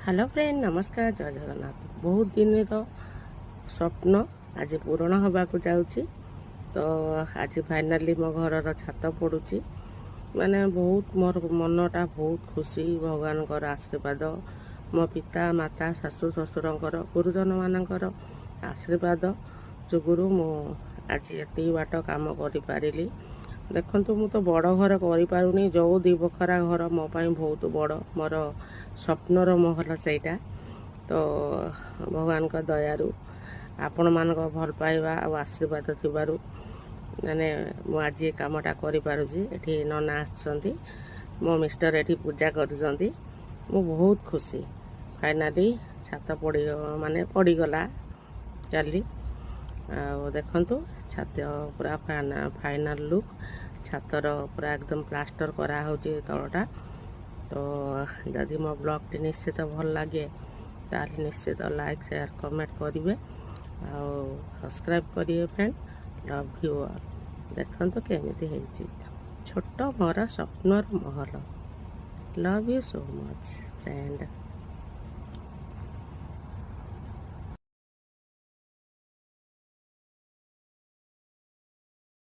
Hello friend नमस्कार जय जगन्नाथ। बहुत दिन स्वप्न आज पूरण होगा जाऊँगी। तो आज फाइनाली मो घर छात पड़ुची माने बहुत मोर मनटा बहुत खुशी। भगवान आशीर्वाद मो पिता माता शाशु शशुर गुरुजन मानकर आशीर्वाद जुगुरु मु आज एति बाट काम करि। देखु मु तो बड़ घर करें जो दी बखरा घर मो बहुत बड़ मोर स्वप्नर महल सेटा। तो भगवान का दयारु आपण मान भल पाइबा आ आशीर्वाद थिबारु माने मु आज ये कामटा करि नना आछंती मो मिस्टर एठी पूजा करुचंती। मु बहुत खुशी फाइनाली छात पड़ी माने पड़ीगला काली। देखंतु छात पूरा फाइनल लुक छातर पूरा एकदम प्लास्टर करा होची तलटा। तो जदि मो ब्लॉग टी निश्चित भल लगे ताले निश्चित लाइक शेयर कमेंट करेंगे और सब्सक्राइब करिए फ्रेंड। Love you all. देखंतु केमिति हेची छोट मोर स्वप्नर महल। Love you so much friend.